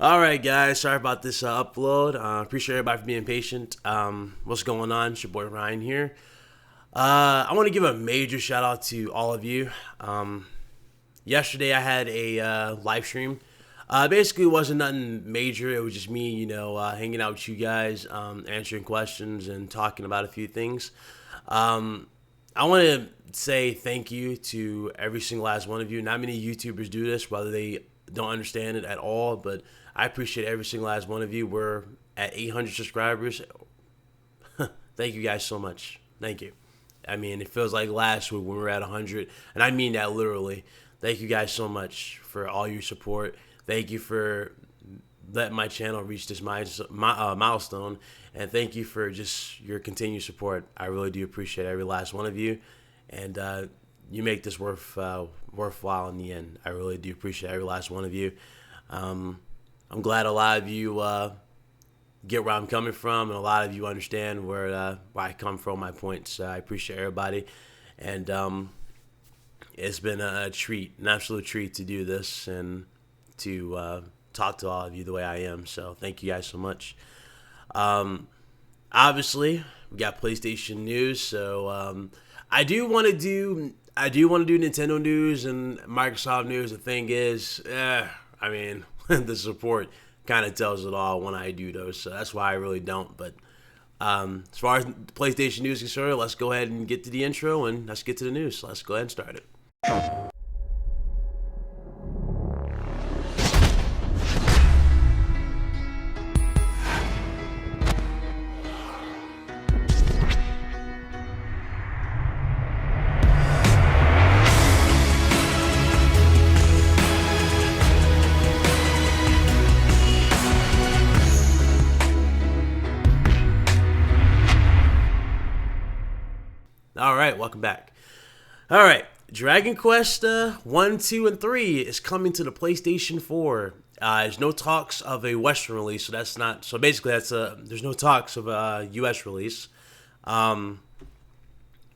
Alright guys, sorry about this upload. Appreciate everybody for being patient. What's going on? It's your boy Ryan here. I want to give a major shout out to all of you. Yesterday I had a live stream. Basically it wasn't nothing major. It was just me, hanging out with you guys, answering questions and talking about a few things. I want to say thank you to every single last one of you. Not many YouTubers do this, whether they don't understand it at all, but I appreciate every single last one of you. We're at 800 subscribers. Thank you guys so much. Thank you. I mean, it feels like last week when we were at 100, and I mean that literally. Thank you guys so much for all your support. Thank you for letting my channel reach this milestone, and thank you for just your continued support. I really do appreciate every last one of you, and you make this worthwhile in the end. I really do appreciate every last one of you. I'm glad a lot of you get where I'm coming from, and a lot of you understand where I come from, my points. I appreciate everybody, and it's been a treat, an absolute treat to do this and to talk to all of you the way I am. So thank you guys so much. Obviously, we got PlayStation news, so I do want to do Nintendo news and Microsoft news. The thing is, I mean, the support kind of tells it all when I do those, so that's why I really don't. But as far as PlayStation news is concerned, let's go ahead and get to the intro and let's get to the news. So let's go ahead and start it. Alright, welcome back. Alright, Dragon Quest 1, 2, and 3 is coming to the PlayStation 4. There's no talks of a Western release, so that's not... So basically, there's no talks of a US release. Don't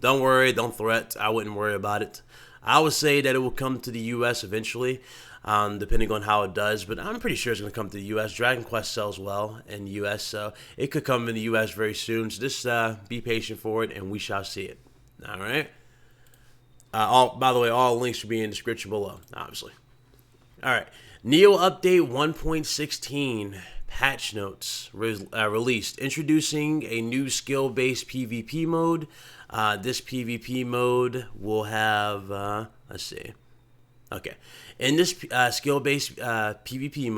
worry, don't fret. I wouldn't worry about it. I would say that it will come to the US eventually, depending on how it does, but I'm pretty sure it's going to come to the US. Dragon Quest sells well in the US, so it could come in the US very soon. So just be patient for it, and we shall see it. All right. By the way, all links will be in the description below, obviously. All right. NiOh Update 1.16 patch notes released, introducing a new skill-based PvP mode. This PvP mode will have, let's see. Okay. In this skill-based PvP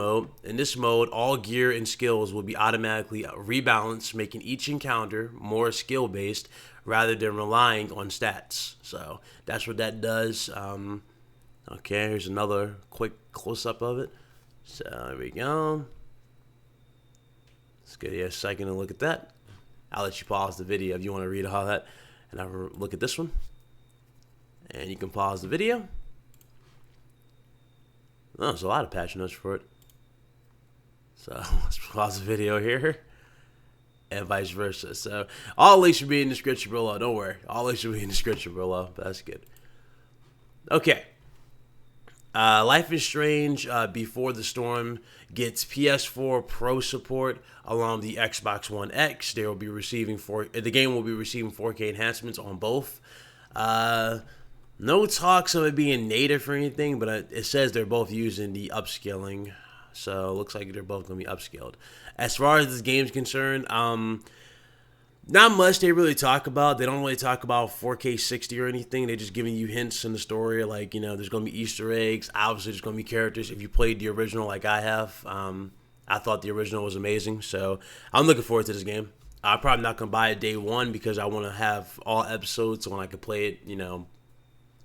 mode, all gear and skills will be automatically rebalanced, making each encounter more skill-based rather than relying on stats. So that's what that does. Okay, here's another quick close-up of it. So there we go. Let's get a second to look at that. I'll let you pause the video if you want to read all that. And I'll look at this one. And you can pause the video. Oh, there's a lot of patch notes for it. So let's pause the video here. And vice versa. So all links should be in the description below. Don't worry. All links should be in the description below. That's good. Okay. Life is Strange Before the Storm gets PS4 Pro support along the Xbox One X. They will be receiving the game will be receiving 4K enhancements on both. No talks of it being native or anything, but it says they're both using the upscaling. So it looks like they're both going to be upscaled. As far as this game's concerned, not much they really talk about. They don't really talk about 4K 60 or anything. They're just giving you hints in the story. Like, there's going to be Easter eggs. Obviously, there's going to be characters. If you played the original like I have, I thought the original was amazing. So I'm looking forward to this game. I'm probably not going to buy it day one because I want to have all episodes so when I can play it,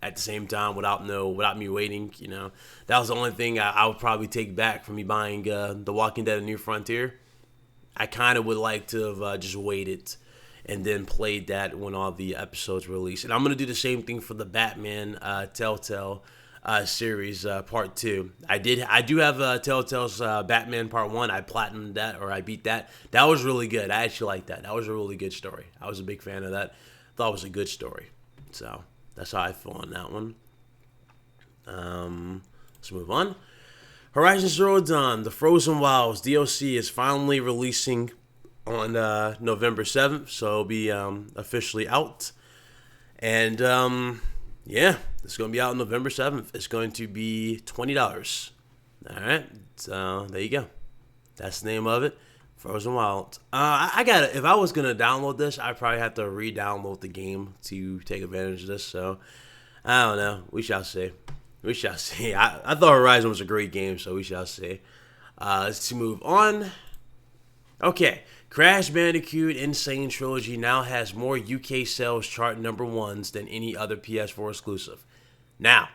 at the same time without me waiting. That was the only thing I would probably take back from me buying The Walking Dead: A New Frontier. I kind of would like to have just waited and then played that when all the episodes were released. And I'm going to do the same thing for the Batman Telltale series Part 2. I do have Telltale's Batman Part 1. I platinumed that, or I beat that. That was really good. I actually liked that. That was a really good story. I was a big fan of that. Thought it was a good story. So that's how I feel on that one. Let's move on. Horizon Zero Dawn, The Frozen Wilds DLC is finally releasing on November 7th, so it'll be officially out. And yeah, it's going to be out on November 7th. It's going to be $20. All right, so there you go. That's the name of it, Frozen Wilds. I got it. If I was going to download this, I'd probably have to re-download the game to take advantage of this. So I don't know. We shall see. We shall see. I thought Horizon was a great game, so we shall see. Let's move on. Okay, Crash Bandicoot Insane Trilogy now has more UK sales chart number ones than any other PS4 exclusive. Now,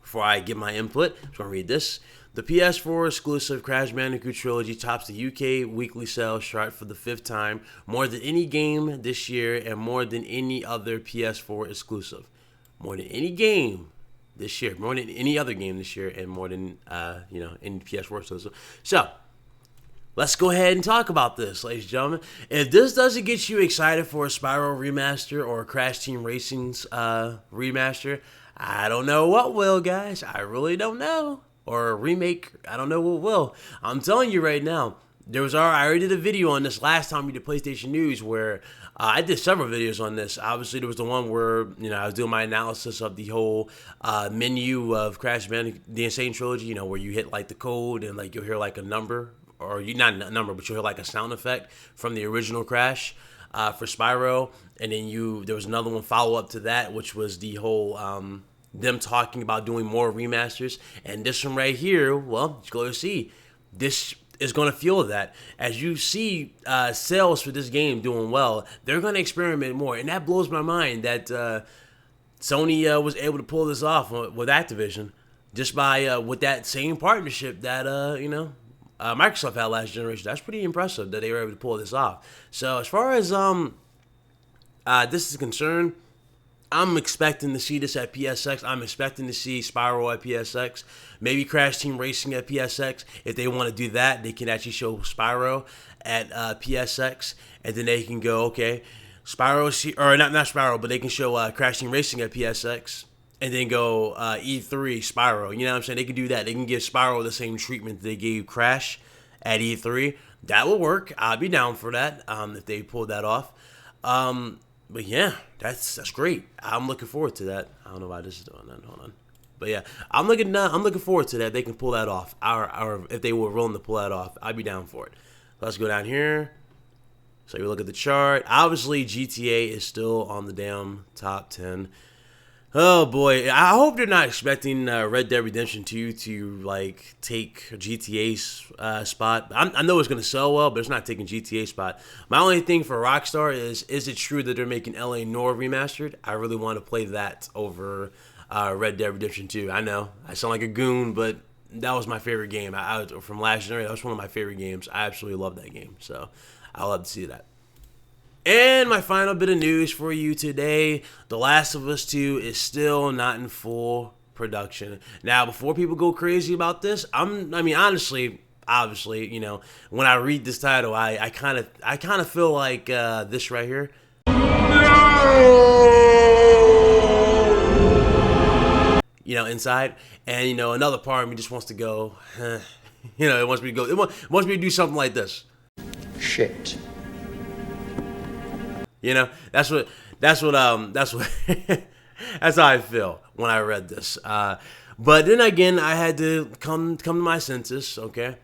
before I give my input, I'm going to read this. The PS4 exclusive Crash Bandicoot Trilogy tops the UK weekly sales chart for the 5th time, more than any game this year and more than any other PS4 exclusive. More than any game this year, more than any other game this year, and more than any PS4 exclusive. So let's go ahead and talk about this, ladies and gentlemen. If this doesn't get you excited for a Spyro remaster or a Crash Team Racing's remaster, I don't know what will, guys. I really don't know. Or a remake, I don't know what will. I'm telling you right now, I already did a video on this last time we did PlayStation News where I did several videos on this. Obviously, there was the one where I was doing my analysis of the whole menu of Crash Bandicoot, the Insane Trilogy. Where you hit like the code and like you'll hear like a number, or you not a number, but you'll hear like a sound effect from the original Crash for Spyro. And then there was another one follow up to that, which was the whole them talking about doing more remasters. And this one right here, well, you go to see this is going to fuel that. As you see sales for this game doing well, they're going to experiment more. And that blows my mind that Sony was able to pull this off with Activision just by with that same partnership that Microsoft had last generation. That's pretty impressive that they were able to pull this off. So as far as this is concerned, I'm expecting to see this at PSX. I'm expecting to see Spyro at PSX. Maybe Crash Team Racing at PSX. If they want to do that, they can actually show Spyro at PSX. And then they can go, okay, Spyro, or not Spyro, but they can show Crash Team Racing at PSX. And then go E3 Spyro. You know what I'm saying? They can do that. They can give Spyro the same treatment they gave Crash at E3. That will work. I'll be down for that if they pull that off. But yeah, that's great. I'm looking forward to that. I don't know why this is doing that. Hold on. But yeah, I'm looking forward to that. They can pull that off. Or if they were willing to pull that off, I'd be down for it. Let's go down here. So you look at the chart. Obviously, GTA is still on the damn top 10. Oh boy, I hope they're not expecting Red Dead Redemption 2 to like take GTA's spot. I know it's gonna sell well, but it's not taking GTA's spot. My only thing for Rockstar is it true that they're making LA Noire remastered? I really want to play that over Red Dead Redemption 2. I know I sound like a goon, but that was my favorite game. From last generation, that was one of my favorite games. I absolutely love that game, so I love to see that. And my final bit of news for you today, The Last of Us 2 is still not in full production. Now, before people go crazy about this, honestly, obviously, when I read this title, I kind of feel like this right here. Inside, and another part of me just wants to go, it wants me to go, it wants me to do something like this. Shit. That's what that's how I feel when I read this. But then again, I had to come to my senses, okay?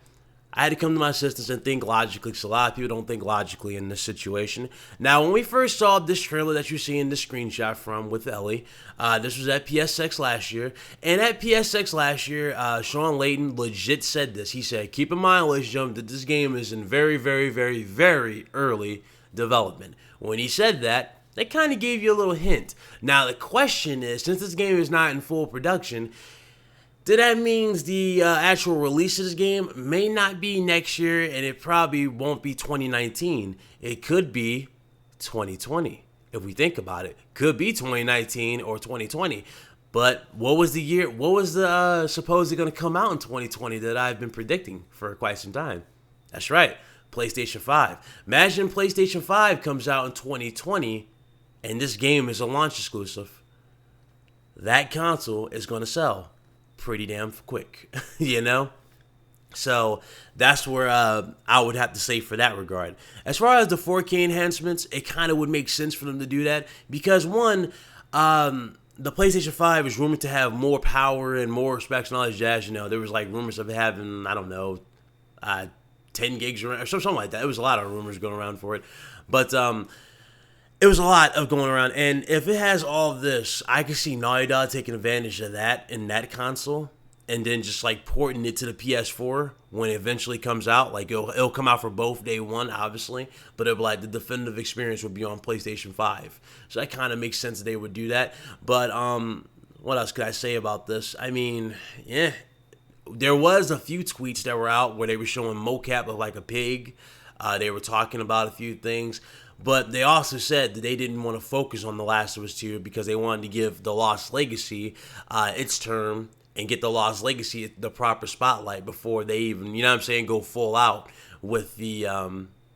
I had to come to my senses and think logically, because a lot of people don't think logically in this situation. Now, when we first saw this trailer that you see in this screenshot from with Ellie, this was at PSX last year. And at PSX last year, Sean Layton legit said this. He said, keep in mind, ladies and gentlemen, that this game is in very, very, very, very early development. When he said that, they kind of gave you a little hint. Now, the question is, since this game is not in full production, that means the actual release of this game may not be next year, and it probably won't be 2019. It could be 2020, if we think about it. Could be 2019 or 2020. But what was the year? What was the supposedly going to come out in 2020 that I've been predicting for quite some time? That's right, PlayStation 5. Imagine PlayStation 5 comes out in 2020, and this game is a launch exclusive. That console is going to sell. pretty damn quick, you know? So that's where I would have to say for that regard. As far as the 4K enhancements, it kind of would make sense for them to do that because one, the PlayStation 5 is rumored to have more power and more specs and all that jazz. You know, there was like rumors of it having, I don't know, 10 gigs or something like that. It was a lot of rumors going around for it, but it was a lot of going around. And if it has all of this, I could see NiOh taking advantage of that in that console, and then just like porting it to the PS4 when it eventually comes out. Like it'll come out for both day one, obviously, but it'll be like the definitive experience would be on PlayStation 5. So that kind of makes sense that they would do that. But what else could I say about this? I mean, yeah, there was a few tweets that were out where they were showing mocap of like a pig. They were talking about a few things. But they also said that they didn't want to focus on The Last of Us 2 because they wanted to give The Lost Legacy its term and get The Lost Legacy the proper spotlight before they even, you know what I'm saying, go full out with the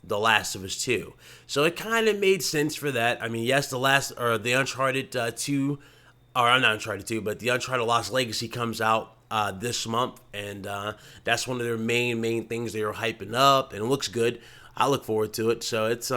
Last of Us 2. So it kind of made sense for that. I mean, yes, the Uncharted 2, or not Uncharted 2, but the Uncharted Lost Legacy comes out this month, and that's one of their main things they are hyping up, and it looks good. I look forward to it. So it's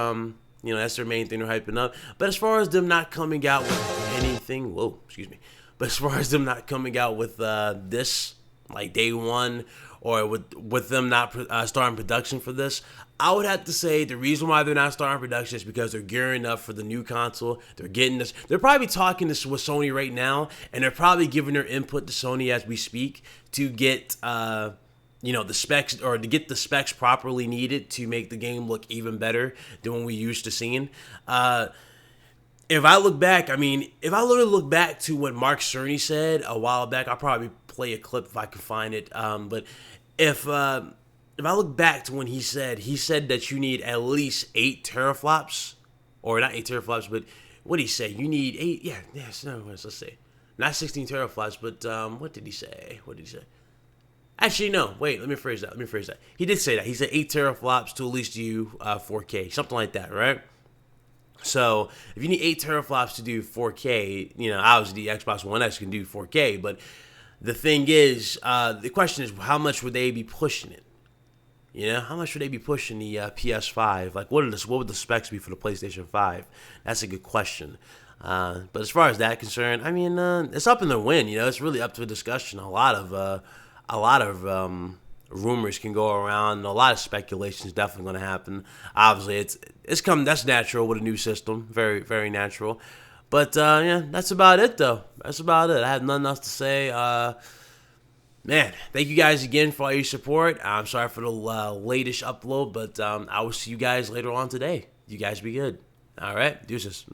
that's their main thing they're hyping up. But as far as them not coming out with anything, but as far as them not coming out with this like day one, or with them not starting production for this, I would have to say the reason why they're not starting production is because they're gearing up for the new console. They're getting this. They're probably talking this with Sony right now, and they're probably giving their input to Sony as we speak to get the specs, or to get the specs properly needed to make the game look even better than what we used to seeing. If I look back, if I literally look back to what Mark Cerny said a while back, I'll probably play a clip if I can find it. But if I look back to when he said that you need at least 8 teraflops, or not 8 teraflops, but what did he say? You need 8, let's say. Not 16 teraflops, but what did he say? Actually, no, wait, let me phrase that. He did say that. He said 8 teraflops to at least do 4K, something like that, right? So if you need 8 teraflops to do 4K, obviously the Xbox One X can do 4K, but the thing is, the question is, how much would they be pushing it? How much would they be pushing the PS5? Like, what would the specs be for the PlayStation 5? That's a good question. But as far as that concerned, it's up in the wind. It's really up to a discussion. A lot of rumors can go around. And a lot of speculation is definitely going to happen. Obviously, that's natural with a new system. Very, very natural. But that's about it, though. That's about it. I have nothing else to say. Man, thank you guys again for all your support. I'm sorry for the latest upload, but I will see you guys later on today. You guys be good. All right, deuces.